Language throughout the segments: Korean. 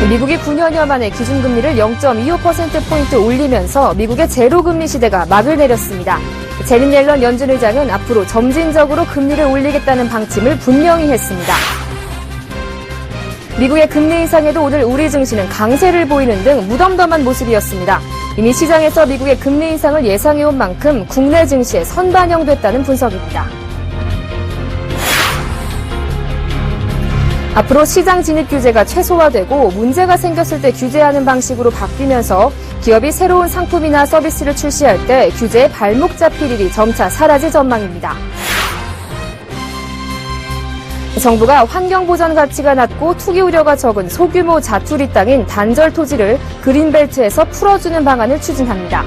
미국이 9년여 만에 기준금리를 0.25%포인트 올리면서 미국의 제로금리 시대가 막을 내렸습니다. 제닛 옐런 연준 의장은 앞으로 점진적으로 금리를 올리겠다는 방침을 분명히 했습니다. 미국의 금리 인상에도 오늘 우리 증시는 강세를 보이는 등 무덤덤한 모습이었습니다. 이미 시장에서 미국의 금리 인상을 예상해온 만큼 국내 증시에 선반영됐다는 분석입니다. 앞으로 시장 진입 규제가 최소화되고 문제가 생겼을 때 규제하는 방식으로 바뀌면서 기업이 새로운 상품이나 서비스를 출시할 때 규제에 발목 잡힐 일이 점차 사라질 전망입니다. 정부가 환경보전 가치가 낮고 투기 우려가 적은 소규모 자투리 땅인 단절 토지를 그린벨트에서 풀어주는 방안을 추진합니다.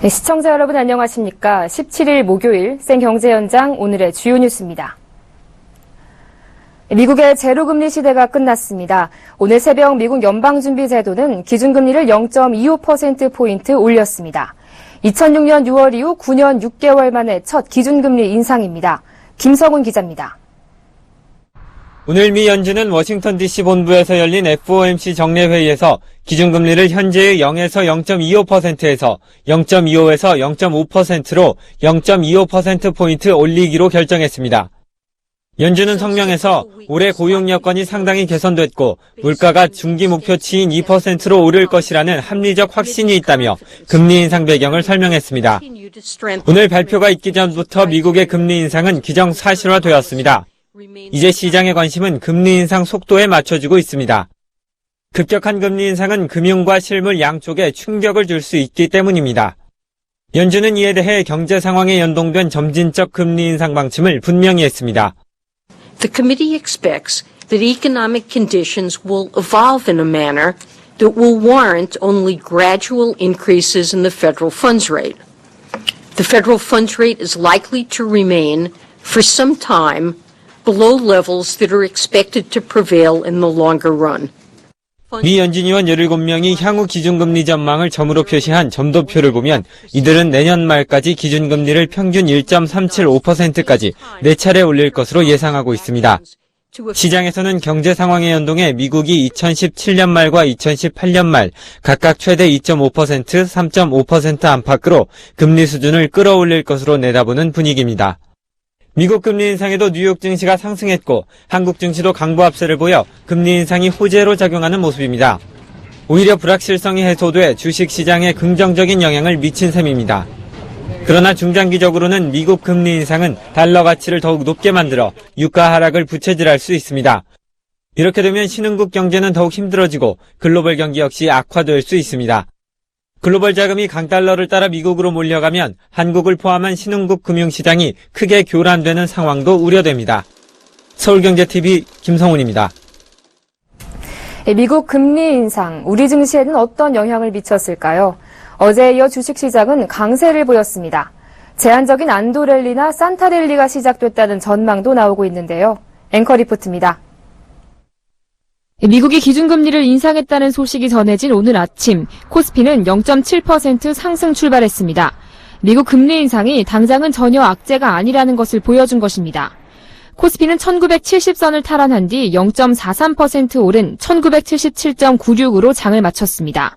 네, 시청자 여러분 안녕하십니까? 17일 목요일 생경제 현장 오늘의 주요 뉴스입니다. 미국의 제로금리 시대가 끝났습니다. 오늘 새벽 미국 연방준비제도는 기준금리를 0.25%포인트 올렸습니다. 2006년 6월 이후 9년 6개월 만에 첫 기준금리 인상입니다. 김성훈 기자입니다. 오늘 미 연준은 워싱턴 DC 본부에서 열린 FOMC 정례회의에서 기준금리를 현재의 0에서 0.25%에서 0.25에서 0.5%로 0.25%포인트 올리기로 결정했습니다. 연준은 성명에서 올해 고용 여건이 상당히 개선됐고 물가가 중기 목표치인 2%로 오를 것이라는 합리적 확신이 있다며 금리 인상 배경을 설명했습니다. 오늘 발표가 있기 전부터 미국의 금리 인상은 기정사실화되었습니다. 이제 시장의 관심은 금리 인상 속도에 맞춰지고 있습니다. 급격한 금리 인상은 금융과 실물 양쪽에 충격을 줄 수 있기 때문입니다. 연준은 이에 대해 경제 상황에 연동된 점진적 금리 인상 방침을 분명히 했습니다. The committee expects that economic conditions will evolve in a manner that will warrant only gradual increases in the federal funds rate. The federal funds rate is likely to remain for some time below levels that are expected to prevail in the longer run. 미 연준위원 17명이 향후 기준금리 전망을 점으로 표시한 점도표를 보면 이들은 내년 말까지 기준금리를 평균 1.375%까지 4차례 올릴 것으로 예상하고 있습니다. 시장에서는 경제 상황에 연동해 미국이 2017년 말과 2018년 말 각각 최대 2.5%, 3.5% 안팎으로 금리 수준을 끌어올릴 것으로 내다보는 분위기입니다. 미국 금리 인상에도 뉴욕 증시가 상승했고 한국 증시도 강보합세를 보여 금리 인상이 호재로 작용하는 모습입니다. 오히려 불확실성이 해소돼 주식시장에 긍정적인 영향을 미친 셈입니다. 그러나 중장기적으로는 미국 금리 인상은 달러 가치를 더욱 높게 만들어 유가 하락을 부채질할 수 있습니다. 이렇게 되면 신흥국 경제는 더욱 힘들어지고 글로벌 경기 역시 악화될 수 있습니다. 글로벌 자금이 강달러를 따라 미국으로 몰려가면 한국을 포함한 신흥국 금융시장이 크게 교란되는 상황도 우려됩니다. 서울경제TV 김성훈입니다. 미국 금리 인상, 우리 증시에는 어떤 영향을 미쳤을까요? 어제에 이어 주식시장은 강세를 보였습니다. 제한적인 안도랠리나 산타랠리가 시작됐다는 전망도 나오고 있는데요. 앵커 리포트입니다. 미국이 기준금리를 인상했다는 소식이 전해진 오늘 아침, 코스피는 0.7% 상승 출발했습니다. 미국 금리 인상이 당장은 전혀 악재가 아니라는 것을 보여준 것입니다. 코스피는 1970선을 탈환한 뒤 0.43% 오른 1977.96으로 장을 마쳤습니다.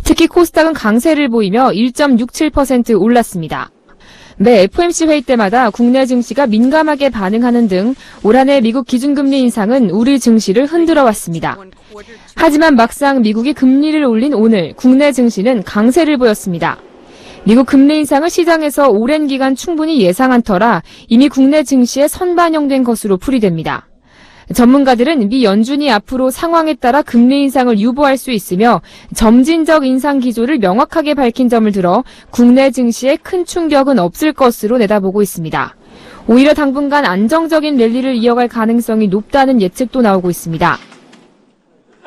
특히 코스닥은 강세를 보이며 1.67% 올랐습니다. 매 FOMC 회의 때마다 국내 증시가 민감하게 반응하는 등 올 한 해 미국 기준금리 인상은 우리 증시를 흔들어 왔습니다. 하지만 막상 미국이 금리를 올린 오늘 국내 증시는 강세를 보였습니다. 미국 금리 인상을 시장에서 오랜 기간 충분히 예상한 터라 이미 국내 증시에 선반영된 것으로 풀이됩니다. 전문가들은 미 연준이 앞으로 상황에 따라 금리 인상을 유보할 수 있으며 점진적 인상 기조를 명확하게 밝힌 점을 들어 국내 증시에 큰 충격은 없을 것으로 내다보고 있습니다. 오히려 당분간 안정적인 랠리를 이어갈 가능성이 높다는 예측도 나오고 있습니다.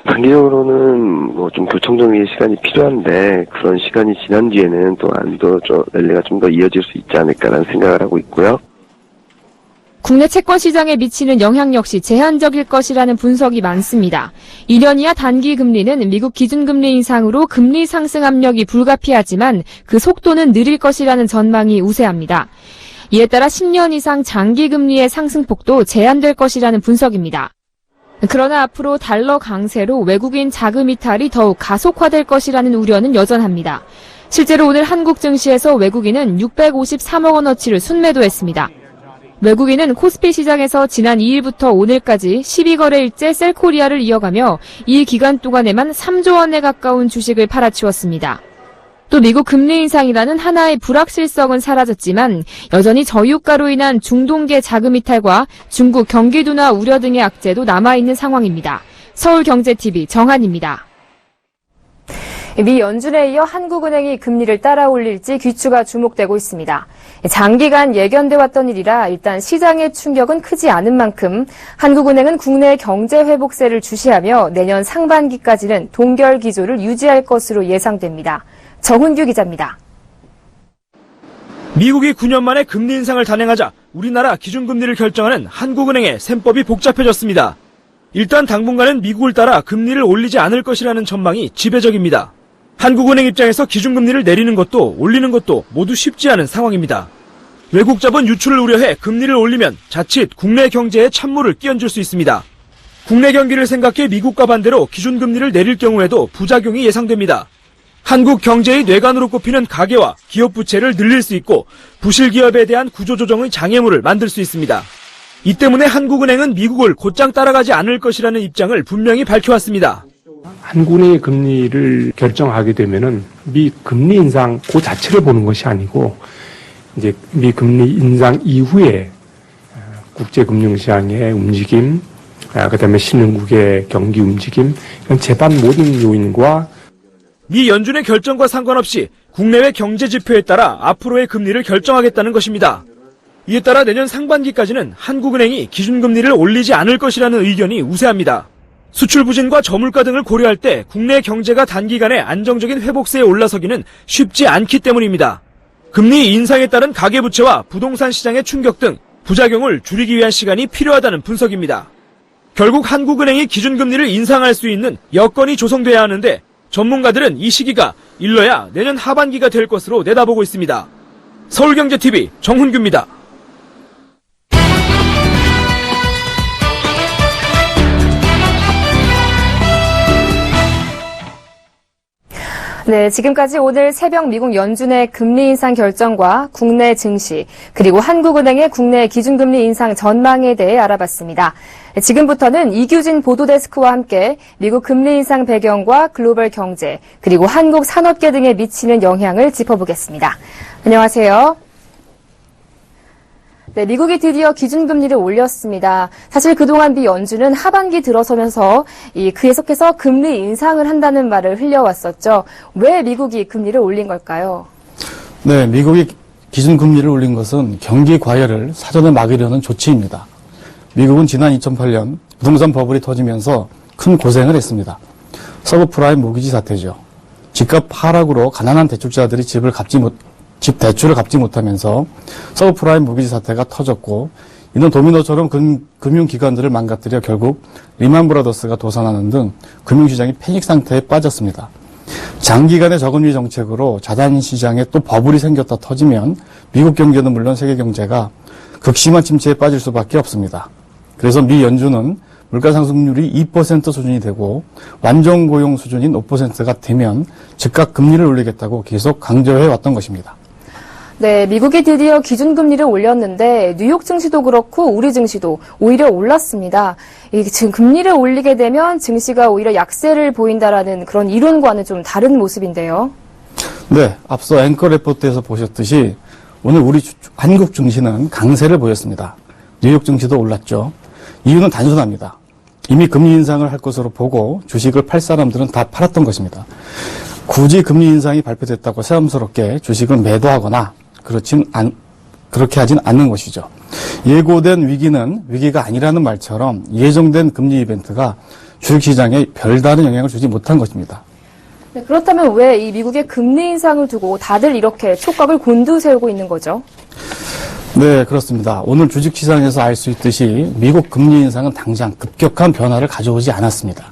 단기적으로는 뭐 좀 교통 정리의 시간이 필요한데 그런 시간이 지난 뒤에는 또 랠리가 좀 더 이어질 수 있지 않을까라는 생각을 하고 있고요. 국내 채권 시장에 미치는 영향 역시 제한적일 것이라는 분석이 많습니다. 2년 이하 단기 금리는 미국 기준금리 인상으로 금리 상승 압력이 불가피하지만 그 속도는 느릴 것이라는 전망이 우세합니다. 이에 따라 10년 이상 장기 금리의 상승폭도 제한될 것이라는 분석입니다. 그러나 앞으로 달러 강세로 외국인 자금 이탈이 더욱 가속화될 것이라는 우려는 여전합니다. 실제로 오늘 한국 증시에서 외국인은 653억 원어치를 순매도했습니다. 외국인은 코스피 시장에서 지난 2일부터 오늘까지 12거래일째 셀코리아를 이어가며 이 기간 동안에만 3조 원에 가까운 주식을 팔아치웠습니다. 또 미국 금리 인상이라는 하나의 불확실성은 사라졌지만 여전히 저유가로 인한 중동계 자금 이탈과 중국 경기 둔화 우려 등의 악재도 남아있는 상황입니다. 서울경제TV 정한입니다. 미 연준에 이어 한국은행이 금리를 따라 올릴지 귀추가 주목되고 있습니다. 장기간 예견돼 왔던 일이라 일단 시장의 충격은 크지 않은 만큼 한국은행은 국내 경제 회복세를 주시하며 내년 상반기까지는 동결 기조를 유지할 것으로 예상됩니다. 정훈규 기자입니다. 미국이 9년 만에 금리 인상을 단행하자 우리나라 기준금리를 결정하는 한국은행의 셈법이 복잡해졌습니다. 일단 당분간은 미국을 따라 금리를 올리지 않을 것이라는 전망이 지배적입니다. 한국은행 입장에서 기준금리를 내리는 것도 올리는 것도 모두 쉽지 않은 상황입니다. 외국 자본 유출을 우려해 금리를 올리면 자칫 국내 경제에 찬물을 끼얹을 수 있습니다. 국내 경기를 생각해 미국과 반대로 기준금리를 내릴 경우에도 부작용이 예상됩니다. 한국 경제의 뇌관으로 꼽히는 가계와 기업 부채를 늘릴 수 있고 부실 기업에 대한 구조조정의 장애물을 만들 수 있습니다. 이 때문에 한국은행은 미국을 곧장 따라가지 않을 것이라는 입장을 분명히 밝혀왔습니다. 한국은행의 금리를 결정하게 되면은 미 금리 인상 그 자체를 보는 것이 아니고 이제 미 금리 인상 이후에 국제 금융시장의 움직임, 그다음에 신흥국의 경기 움직임, 이런 제반 모든 요인과 미 연준의 결정과 상관없이 국내외 경제 지표에 따라 앞으로의 금리를 결정하겠다는 것입니다. 이에 따라 내년 상반기까지는 한국은행이 기준금리를 올리지 않을 것이라는 의견이 우세합니다. 수출 부진과 저물가 등을 고려할 때 국내 경제가 단기간에 안정적인 회복세에 올라서기는 쉽지 않기 때문입니다. 금리 인상에 따른 가계부채와 부동산 시장의 충격 등 부작용을 줄이기 위한 시간이 필요하다는 분석입니다. 결국 한국은행이 기준금리를 인상할 수 있는 여건이 조성돼야 하는데 전문가들은 이 시기가 일러야 내년 하반기가 될 것으로 내다보고 있습니다. 서울경제TV 정훈규입니다. 네, 지금까지 오늘 새벽 미국 연준의 금리 인상 결정과 국내 증시, 그리고 한국은행의 국내 기준금리 인상 전망에 대해 알아봤습니다. 지금부터는 이규진 보도데스크와 함께 미국 금리 인상 배경과 글로벌 경제, 그리고 한국 산업계 등에 미치는 영향을 짚어보겠습니다. 안녕하세요. 네, 미국이 드디어 기준금리를 올렸습니다. 사실 그동안 미 연준은 하반기 들어서면서 계속해서 금리 인상을 한다는 말을 흘려왔었죠. 왜 미국이 금리를 올린 걸까요? 네, 미국이 기준금리를 올린 것은 경기 과열을 사전에 막으려는 조치입니다. 미국은 지난 2008년 부동산 버블이 터지면서 큰 고생을 했습니다. 서브프라임 모기지 사태죠. 집값 하락으로 가난한 대출자들이 집 대출을 갚지 못하면서 서브프라임 모기지 사태가 터졌고 이는 도미노처럼 금융기관들을 망가뜨려 결국 리만 브라더스가 도산하는 등 금융시장이 패닉 상태에 빠졌습니다. 장기간의 저금리 정책으로 자산시장에 또 버블이 생겼다 터지면 미국 경제는 물론 세계 경제가 극심한 침체에 빠질 수밖에 없습니다. 그래서 미 연준은 물가 상승률이 2% 수준이 되고 완전 고용 수준인 5%가 되면 즉각 금리를 올리겠다고 계속 강조해 왔던 것입니다. 네, 미국이 드디어 기준금리를 올렸는데 뉴욕 증시도 그렇고 우리 증시도 오히려 올랐습니다. 지금 금리를 올리게 되면 증시가 오히려 약세를 보인다라는 그런 이론과는 좀 다른 모습인데요. 네, 앞서 앵커 레포트에서 보셨듯이 오늘 우리 한국 증시는 강세를 보였습니다. 뉴욕 증시도 올랐죠. 이유는 단순합니다. 이미 금리 인상을 할 것으로 보고 주식을 팔 사람들은 다 팔았던 것입니다. 굳이 금리 인상이 발표됐다고 새삼스럽게 주식을 매도하거나 그렇게 하진 않는 것이죠. 예고된 위기는 위기가 아니라는 말처럼 예정된 금리 이벤트가 주식시장에 별다른 영향을 주지 못한 것입니다. 네, 그렇다면 왜 이 미국의 금리 인상을 두고 다들 이렇게 촉각을 곤두세우고 있는 거죠? 네, 그렇습니다. 오늘 주식시장에서 알 수 있듯이 미국 금리 인상은 당장 급격한 변화를 가져오지 않았습니다.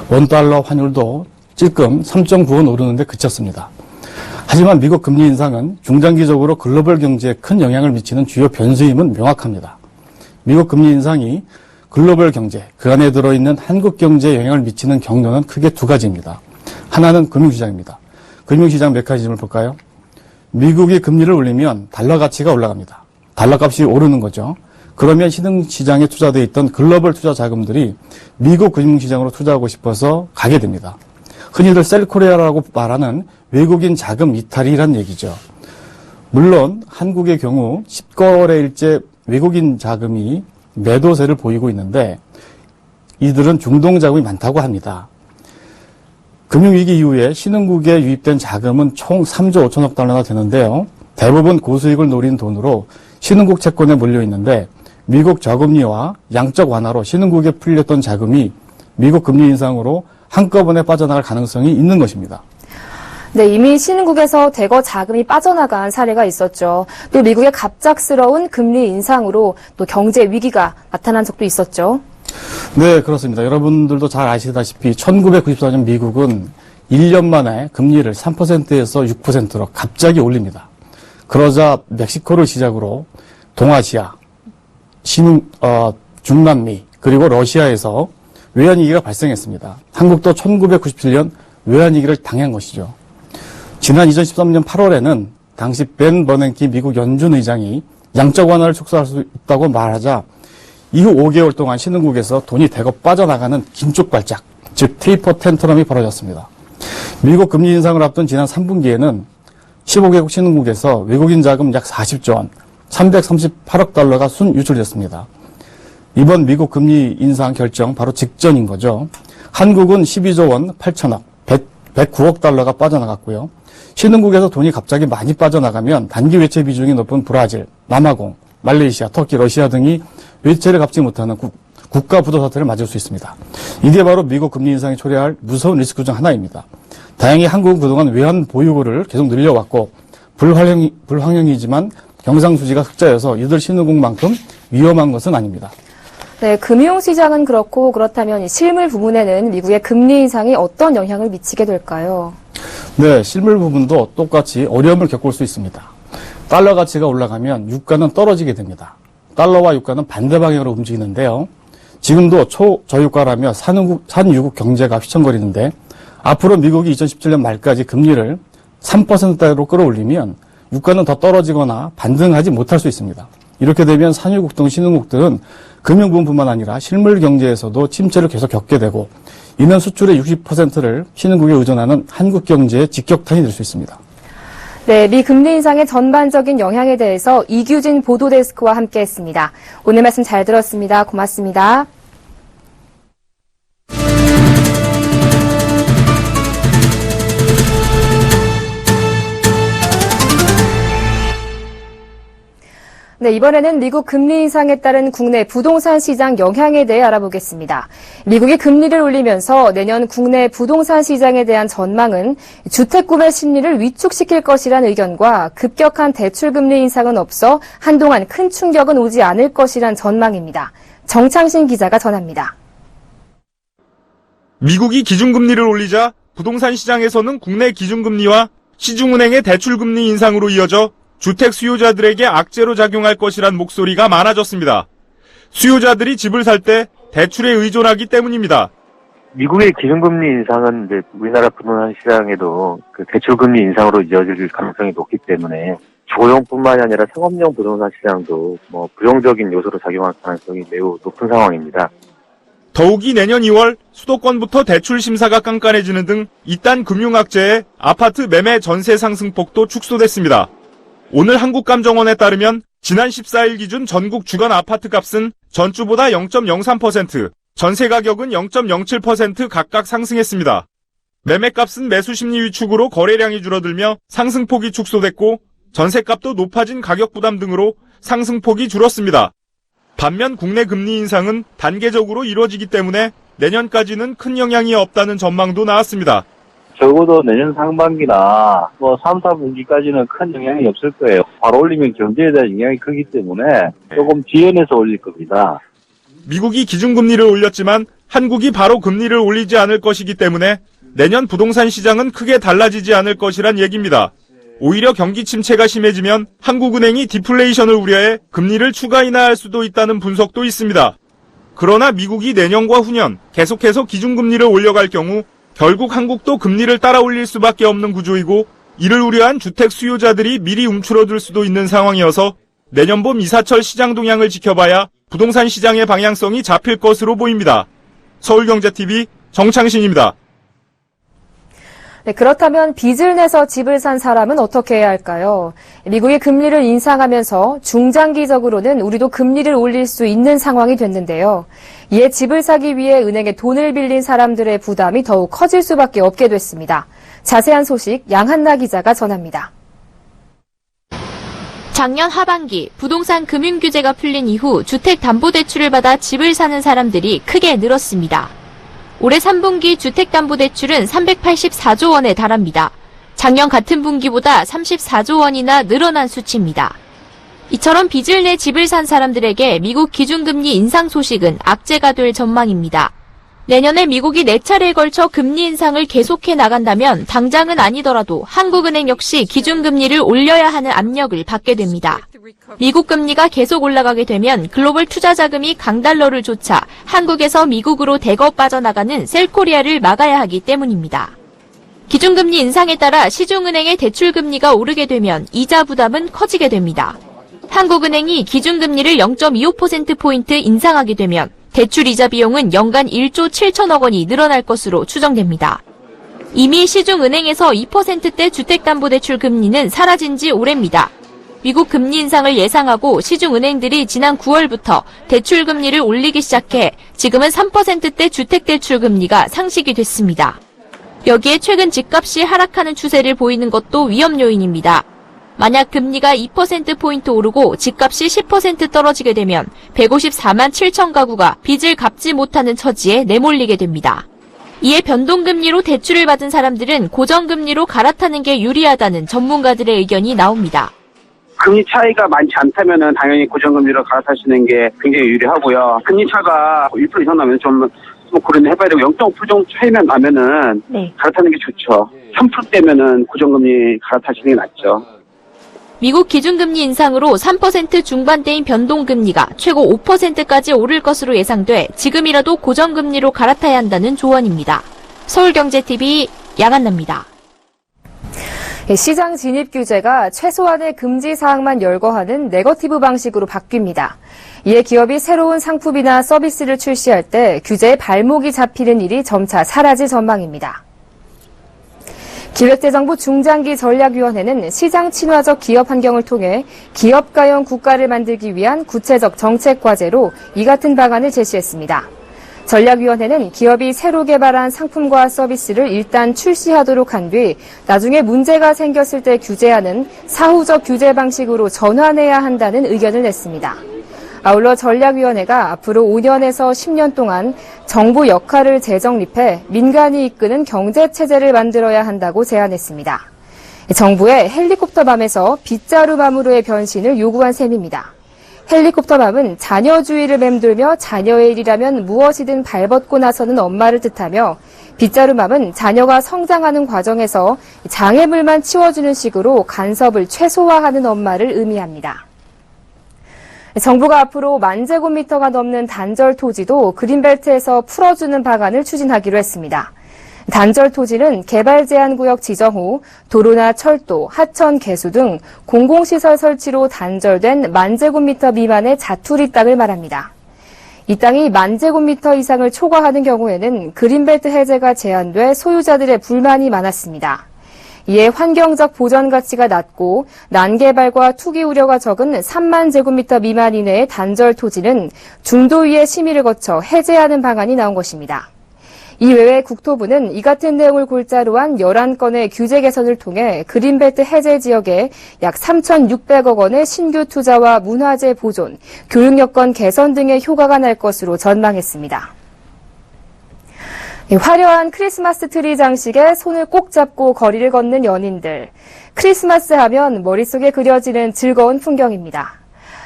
원달러 환율도 찔끔 3.9원 오르는데 그쳤습니다. 하지만 미국 금리 인상은 중장기적으로 글로벌 경제에 큰 영향을 미치는 주요 변수임은 명확합니다. 미국 금리 인상이 글로벌 경제, 그 안에 들어있는 한국 경제에 영향을 미치는 경로는 크게 두 가지입니다. 하나는 금융시장입니다. 금융시장 메커니즘을 볼까요? 미국이 금리를 올리면 달러 가치가 올라갑니다. 달러 값이 오르는 거죠. 그러면 신흥시장에 투자되어 있던 글로벌 투자 자금들이 미국 금융시장으로 투자하고 싶어서 가게 됩니다. 흔히들 셀코리아라고 말하는 외국인 자금 이탈이란 얘기죠. 물론 한국의 경우 10거래일째 외국인 자금이 매도세를 보이고 있는데 이들은 중동 자금이 많다고 합니다. 금융위기 이후에 신흥국에 유입된 자금은 총 3조 5천억 달러나 되는데요. 대부분 고수익을 노린 돈으로 신흥국 채권에 몰려 있는데 미국 저금리와 양적 완화로 신흥국에 풀렸던 자금이 미국 금리 인상으로 한꺼번에 빠져나갈 가능성이 있는 것입니다. 네, 이미 신흥국에서 대거 자금이 빠져나간 사례가 있었죠. 또 미국의 갑작스러운 금리 인상으로 또 경제 위기가 나타난 적도 있었죠. 네, 그렇습니다. 여러분들도 잘 아시다시피 1994년 미국은 1년 만에 금리를 3%에서 6%로 갑자기 올립니다. 그러자 멕시코를 시작으로 동아시아, 중남미, 그리고 러시아에서 외환위기가 발생했습니다. 한국도 1997년 외환위기를 당한 것이죠. 지난 2013년 8월에는 당시 벤 버냉키 미국 연준 의장이 양적 완화를 촉구할 수 있다고 말하자 이후 5개월 동안 신흥국에서 돈이 대거 빠져나가는 긴축발작, 즉 테이퍼 텐트럼이 벌어졌습니다. 미국 금리 인상을 앞둔 지난 3분기에는 15개국 신흥국에서 외국인 자금 약 40조 원, 338억 달러가 순유출됐습니다. 이번 미국 금리 인상 결정 바로 직전인 거죠. 한국은 12조 원 8천억, 109억 달러가 빠져나갔고요. 신흥국에서 돈이 갑자기 많이 빠져나가면 단기 외채 비중이 높은 브라질, 남아공, 말레이시아, 터키, 러시아 등이 외채를 갚지 못하는 국가 부도 사태를 맞을 수 있습니다. 이게 바로 미국 금리 인상이 초래할 무서운 리스크 중 하나입니다. 다행히 한국은 그동안 외환 보유고를 계속 늘려왔고 불황형이지만 경상수지가 흑자여서 이들 신흥국만큼 위험한 것은 아닙니다. 네, 금융시장은 그렇고 그렇다면 이 실물 부분에는 미국의 금리 인상이 어떤 영향을 미치게 될까요? 네, 실물 부분도 똑같이 어려움을 겪을 수 있습니다. 달러 가치가 올라가면 유가는 떨어지게 됩니다. 달러와 유가는 반대 방향으로 움직이는데요. 지금도 초저유가라며 산유국 경제가 휘청거리는데 앞으로 미국이 2017년 말까지 금리를 3%대로 끌어올리면 유가는 더 떨어지거나 반등하지 못할 수 있습니다. 이렇게 되면 산유국 등 신흥국들은 금융부분뿐만 아니라 실물 경제에서도 침체를 계속 겪게 되고 이는 수출의 60%를 신흥국에 의존하는 한국 경제의 직격탄이 될 수 있습니다. 네, 미 금리 인상의 전반적인 영향에 대해서 이규진 보도데스크와 함께했습니다. 오늘 말씀 잘 들었습니다. 고맙습니다. 네, 이번에는 미국 금리 인상에 따른 국내 부동산 시장 영향에 대해 알아보겠습니다. 미국이 금리를 올리면서 내년 국내 부동산 시장에 대한 전망은 주택 구매 심리를 위축시킬 것이라는 의견과 급격한 대출 금리 인상은 없어 한동안 큰 충격은 오지 않을 것이란 전망입니다. 정창신 기자가 전합니다. 미국이 기준금리를 올리자 부동산 시장에서는 국내 기준금리와 시중은행의 대출금리 인상으로 이어져 주택 수요자들에게 악재로 작용할 것이란 목소리가 많아졌습니다. 수요자들이 집을 살 때 대출에 의존하기 때문입니다. 미국의 기준금리 인상은 이제 우리나라 부동산 시장에도 그 대출금리 인상으로 이어질 가능성이 높기 때문에 주거용뿐만이 아니라 상업용 부동산 시장도 부정적인 요소로 작용할 가능성이 매우 높은 상황입니다. 더욱이 내년 2월 수도권부터 대출 심사가 깐깐해지는 등 이딴 금융악재에 아파트 매매 전세 상승폭도 축소됐습니다. 오늘 한국감정원에 따르면 지난 14일 기준 전국 주간 아파트 값은 전주보다 0.03%, 전세 가격은 0.07% 각각 상승했습니다. 매매값은 매수 심리 위축으로 거래량이 줄어들며 상승폭이 축소됐고 전셋값도 높아진 가격 부담 등으로 상승폭이 줄었습니다. 반면 국내 금리 인상은 단계적으로 이루어지기 때문에 내년까지는 큰 영향이 없다는 전망도 나왔습니다. 적어도 내년 상반기나 3, 4분기까지는 큰 영향이 없을 거예요. 바로 올리면 경제에 대한 영향이 크기 때문에 조금 지연해서 올릴 겁니다. 미국이 기준금리를 올렸지만 한국이 바로 금리를 올리지 않을 것이기 때문에 내년 부동산 시장은 크게 달라지지 않을 것이란 얘기입니다. 오히려 경기 침체가 심해지면 한국은행이 디플레이션을 우려해 금리를 추가 인하할 수도 있다는 분석도 있습니다. 그러나 미국이 내년과 후년 계속해서 기준금리를 올려갈 경우 결국 한국도 금리를 따라 올릴 수밖에 없는 구조이고 이를 우려한 주택 수요자들이 미리 움츠러들 수도 있는 상황이어서 내년 봄 이사철 시장 동향을 지켜봐야 부동산 시장의 방향성이 잡힐 것으로 보입니다. 서울경제TV 정창신입니다. 네, 그렇다면 빚을 내서 집을 산 사람은 어떻게 해야 할까요? 미국이 금리를 인상하면서 중장기적으로는 우리도 금리를 올릴 수 있는 상황이 됐는데요. 이에 집을 사기 위해 은행에 돈을 빌린 사람들의 부담이 더욱 커질 수밖에 없게 됐습니다. 자세한 소식 양한나 기자가 전합니다. 작년 하반기 부동산 금융 규제가 풀린 이후 주택담보대출을 받아 집을 사는 사람들이 크게 늘었습니다. 올해 3분기 주택담보대출은 384조 원에 달합니다. 작년 같은 분기보다 34조 원이나 늘어난 수치입니다. 이처럼 빚을 내 집을 산 사람들에게 미국 기준금리 인상 소식은 악재가 될 전망입니다. 내년에 미국이 4차례에 걸쳐 금리 인상을 계속해 나간다면 당장은 아니더라도 한국은행 역시 기준금리를 올려야 하는 압력을 받게 됩니다. 미국 금리가 계속 올라가게 되면 글로벌 투자 자금이 강달러를 쫓아 한국에서 미국으로 대거 빠져나가는 셀코리아를 막아야 하기 때문입니다. 기준금리 인상에 따라 시중은행의 대출금리가 오르게 되면 이자 부담은 커지게 됩니다. 한국은행이 기준금리를 0.25%포인트 인상하게 되면 대출 이자 비용은 연간 1조 7천억 원이 늘어날 것으로 추정됩니다. 이미 시중은행에서 2%대 주택담보대출 금리는 사라진 지 오래입니다. 미국 금리 인상을 예상하고 시중은행들이 지난 9월부터 대출 금리를 올리기 시작해 지금은 3%대 주택대출 금리가 상식이 됐습니다. 여기에 최근 집값이 하락하는 추세를 보이는 것도 위험 요인입니다. 만약 금리가 2%포인트 오르고 집값이 10% 떨어지게 되면 154만 7천 가구가 빚을 갚지 못하는 처지에 내몰리게 됩니다. 이에 변동금리로 대출을 받은 사람들은 고정금리로 갈아타는 게 유리하다는 전문가들의 의견이 나옵니다. 금리 차이가 많지 않다면 당연히 고정금리로 갈아타시는 게 굉장히 유리하고요. 금리 차가 1% 이상 나면 좀 고려는 해봐야 되고 0.5% 정도 차이만 나면은 갈아타는 게 좋죠. 3%대면은 고정금리 갈아타시는 게 낫죠. 미국 기준금리 인상으로 3% 중반대인 변동금리가 최고 5%까지 오를 것으로 예상돼 지금이라도 고정금리로 갈아타야 한다는 조언입니다. 서울경제TV 양한나입니다. 시장 진입 규제가 최소한의 금지 사항만 열거하는 네거티브 방식으로 바뀝니다. 이에 기업이 새로운 상품이나 서비스를 출시할 때 규제에 발목이 잡히는 일이 점차 사라질 전망입니다. 기획재정부 중장기 전략위원회는 시장 친화적 기업 환경을 통해 기업가형 국가를 만들기 위한 구체적 정책 과제로 이 같은 방안을 제시했습니다. 전략위원회는 기업이 새로 개발한 상품과 서비스를 일단 출시하도록 한 뒤 나중에 문제가 생겼을 때 규제하는 사후적 규제 방식으로 전환해야 한다는 의견을 냈습니다. 아울러 전략위원회가 앞으로 5년에서 10년 동안 정부 역할을 재정립해 민간이 이끄는 경제체제를 만들어야 한다고 제안했습니다. 정부의 헬리콥터밤에서 빗자루밤으로의 변신을 요구한 셈입니다. 헬리콥터밤은 자녀주의를 맴돌며 자녀의 일이라면 무엇이든 발벗고 나서는 엄마를 뜻하며 빗자루밤은 자녀가 성장하는 과정에서 장애물만 치워주는 식으로 간섭을 최소화하는 엄마를 의미합니다. 정부가 앞으로 10,000제곱미터가 넘는 단절 토지도 그린벨트에서 풀어주는 방안을 추진하기로 했습니다. 단절 토지는 개발 제한 구역 지정 후 도로나 철도, 하천 개수 등 공공시설 설치로 단절된 10,000제곱미터 미만의 자투리 땅을 말합니다. 이 땅이 10,000제곱미터 이상을 초과하는 경우에는 그린벨트 해제가 제한돼 소유자들의 불만이 많았습니다. 이에 환경적 보전 가치가 낮고 난개발과 투기 우려가 적은 30,000제곱미터 미만 이내의 단절 토지는 중도위의 심의를 거쳐 해제하는 방안이 나온 것입니다. 이외에 국토부는 이 같은 내용을 골자로 한 11건의 규제 개선을 통해 그린벨트 해제 지역에 약 3,600억 원의 신규 투자와 문화재 보존, 교육 여건 개선 등의 효과가 날 것으로 전망했습니다. 화려한 크리스마스 트리 장식에 손을 꼭 잡고 거리를 걷는 연인들. 크리스마스 하면 머릿속에 그려지는 즐거운 풍경입니다.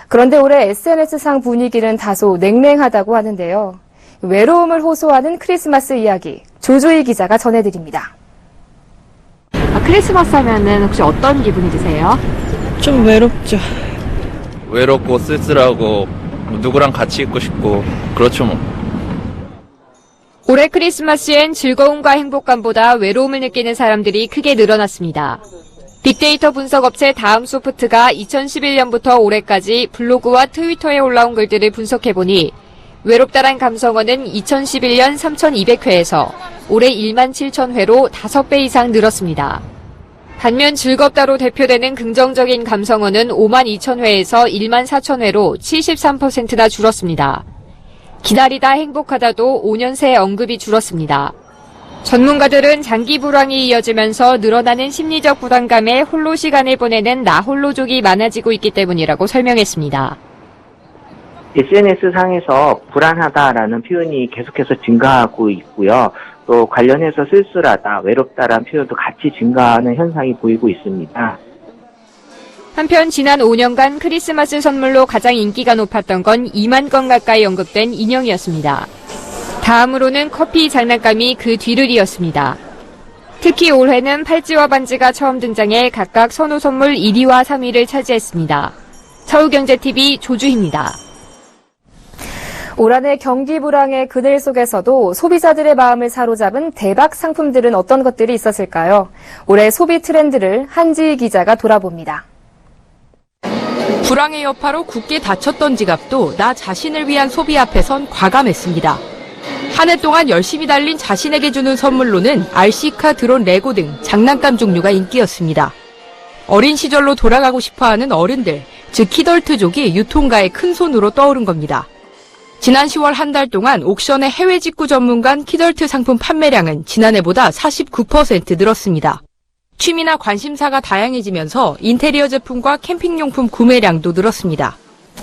그런데 올해 SNS상 분위기는 다소 냉랭하다고 하는데요. 외로움을 호소하는 크리스마스 이야기, 조주희 기자가 전해드립니다. 크리스마스 하면은 혹시 어떤 기분이 드세요? 좀 외롭죠. 외롭고 쓸쓸하고 누구랑 같이 있고 싶고 그렇죠 뭐. 올해 크리스마스엔 즐거움과 행복감보다 외로움을 느끼는 사람들이 크게 늘어났습니다. 빅데이터 분석업체 다음소프트가 2011년부터 올해까지 블로그와 트위터에 올라온 글들을 분석해보니 외롭다란 감성어는 2011년 3,200회에서 올해 1만 7,000회로 5배 이상 늘었습니다. 반면 즐겁다로 대표되는 긍정적인 감성어는 5만 2,000회에서 1만 4,000회로 73%나 줄었습니다. 기다리다 행복하다도 5년 새 언급이 줄었습니다. 전문가들은 장기 불황이 이어지면서 늘어나는 심리적 부담감에 홀로 시간을 보내는 나홀로족이 많아지고 있기 때문이라고 설명했습니다. SNS상에서 불안하다라는 표현이 계속해서 증가하고 있고요. 또 관련해서 쓸쓸하다, 외롭다라는 표현도 같이 증가하는 현상이 보이고 있습니다. 한편 지난 5년간 크리스마스 선물로 가장 인기가 높았던 건 2만 건 가까이 언급된 인형이었습니다. 다음으로는 커피 장난감이 그 뒤를 이었습니다. 특히 올해는 팔찌와 반지가 처음 등장해 각각 선호 선물 1위와 3위를 차지했습니다. 서울경제TV 조주희입니다. 올 한해 경기 불황의 그늘 속에서도 소비자들의 마음을 사로잡은 대박 상품들은 어떤 것들이 있었을까요? 올해 소비 트렌드를 한지희 기자가 돌아봅니다. 불황의 여파로 굳게 닫혔던 지갑도 나 자신을 위한 소비 앞에선 과감했습니다. 한 해 동안 열심히 달린 자신에게 주는 선물로는 RC카, 드론, 레고 등 장난감 종류가 인기였습니다. 어린 시절로 돌아가고 싶어하는 어른들, 즉 키덜트족이 유통가의 큰 손으로 떠오른 겁니다. 지난 10월 한 달 동안 옥션의 해외 직구 전문관 키덜트 상품 판매량은 지난해보다 49% 늘었습니다. 취미나 관심사가 다양해지면서 인테리어 제품과 캠핑용품 구매량도 늘었습니다.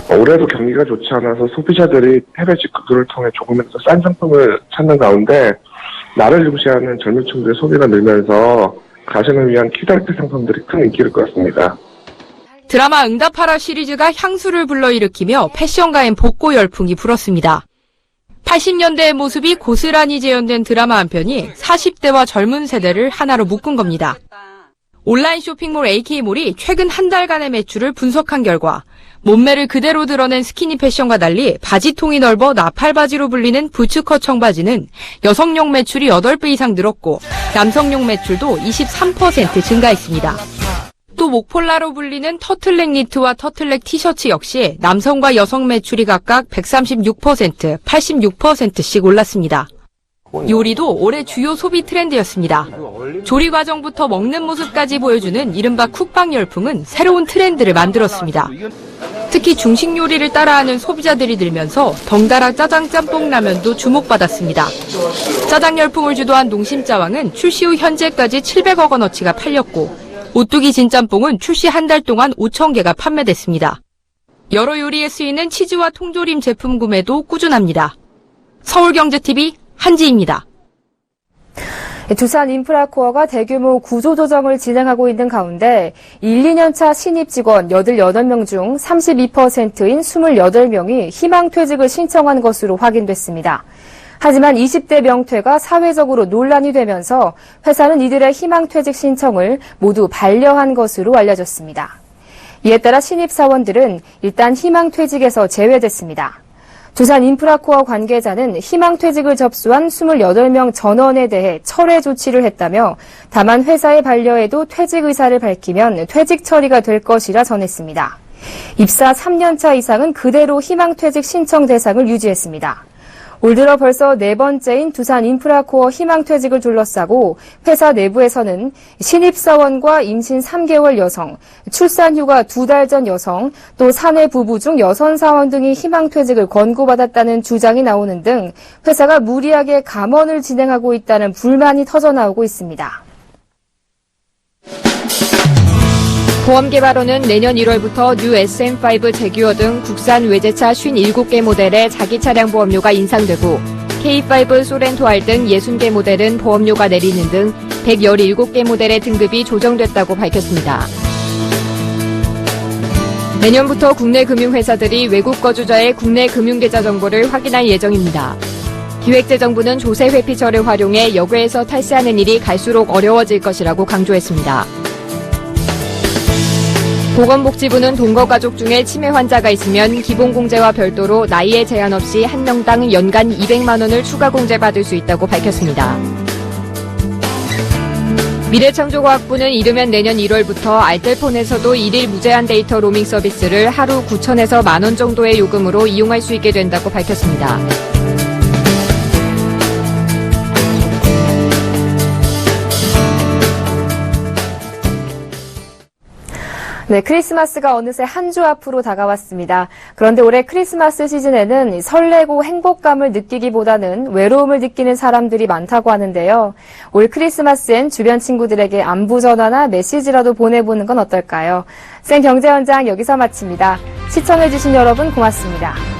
올해도 경기가 좋지 않아서 소비자들이 해외 직구들을 통해 조금이라도 싼 상품을 찾는 가운데 나를 유시하는 젊은 층들의 소비가 늘면서 가정을 위한 키덜트 상품들이 큰 인기를 끌었습니다. 드라마 응답하라 시리즈가 향수를 불러일으키며 패션가엔 복고 열풍이 불었습니다. 80년대의 모습이 고스란히 재현된 드라마 한 편이 40대와 젊은 세대를 하나로 묶은 겁니다. 온라인 쇼핑몰 AK몰이 최근 한 달간의 매출을 분석한 결과 몸매를 그대로 드러낸 스키니 패션과 달리 바지통이 넓어 나팔바지로 불리는 부츠컷 청바지는 여성용 매출이 8배 이상 늘었고 남성용 매출도 23% 증가했습니다. 또 목폴라로 불리는 터틀넥 니트와 터틀넥 티셔츠 역시 남성과 여성 매출이 각각 136%, 86%씩 올랐습니다. 요리도 올해 주요 소비 트렌드였습니다. 조리 과정부터 먹는 모습까지 보여주는 이른바 쿡방 열풍은 새로운 트렌드를 만들었습니다. 특히 중식 요리를 따라하는 소비자들이 늘면서 덩달아 짜장, 짬뽕, 라면도 주목받았습니다. 짜장 열풍을 주도한 농심짜왕은 출시 후 현재까지 700억 원어치가 팔렸고 오뚜기 진짬뽕은 출시 한 달 동안 5,000개가 판매됐습니다. 여러 요리에 쓰이는 치즈와 통조림 제품 구매도 꾸준합니다. 서울경제TV 한지입니다. 두산 인프라코어가 대규모 구조조정을 진행하고 있는 가운데 1, 2년차 신입 직원 88명 중 32%인 28명이 희망퇴직을 신청한 것으로 확인됐습니다. 하지만 20대 명퇴가 사회적으로 논란이 되면서 회사는 이들의 희망퇴직 신청을 모두 반려한 것으로 알려졌습니다. 이에 따라 신입사원들은 일단 희망퇴직에서 제외됐습니다. 두산 인프라코어 관계자는 희망퇴직을 접수한 28명 전원에 대해 철회 조치를 했다며 다만 회사의 반려에도 퇴직 의사를 밝히면 퇴직 처리가 될 것이라 전했습니다. 입사 3년차 이상은 그대로 희망퇴직 신청 대상을 유지했습니다. 올 들어 벌써 4번째인 두산 인프라코어 희망퇴직을 둘러싸고 회사 내부에서는 신입사원과 임신 3개월 여성, 출산휴가 2달 전 여성, 또 사내 부부 중 여성 사원 등이 희망퇴직을 권고받았다는 주장이 나오는 등 회사가 무리하게 감원을 진행하고 있다는 불만이 터져나오고 있습니다. 보험개발원은 내년 1월부터 뉴 SM5 제규어 등 국산 외제차 57개 모델의 자기 차량 보험료가 인상되고 K5 소렌토알 등 60개 모델은 보험료가 내리는 등 117개 모델의 등급이 조정됐다고 밝혔습니다. 내년부터 국내 금융회사들이 외국 거주자의 국내 금융계좌 정보를 확인할 예정입니다. 기획재정부는 조세 회피처를 활용해 여교에서 탈세하는 일이 갈수록 어려워질 것이라고 강조했습니다. 보건복지부는 동거가족 중에 치매 환자가 있으면 기본공제와 별도로 나이에 제한 없이 한 명당 연간 200만 원을 추가 공제받을 수 있다고 밝혔습니다. 미래창조과학부는 이르면 내년 1월부터 알뜰폰에서도 1일 무제한 데이터 로밍 서비스를 하루 9,000에서 만 원 정도의 요금으로 이용할 수 있게 된다고 밝혔습니다. 네, 크리스마스가 어느새 한 주 앞으로 다가왔습니다. 그런데 올해 크리스마스 시즌에는 설레고 행복감을 느끼기보다는 외로움을 느끼는 사람들이 많다고 하는데요. 올 크리스마스엔 주변 친구들에게 안부 전화나 메시지라도 보내보는 건 어떨까요? 생경제현장 여기서 마칩니다. 시청해주신 여러분 고맙습니다.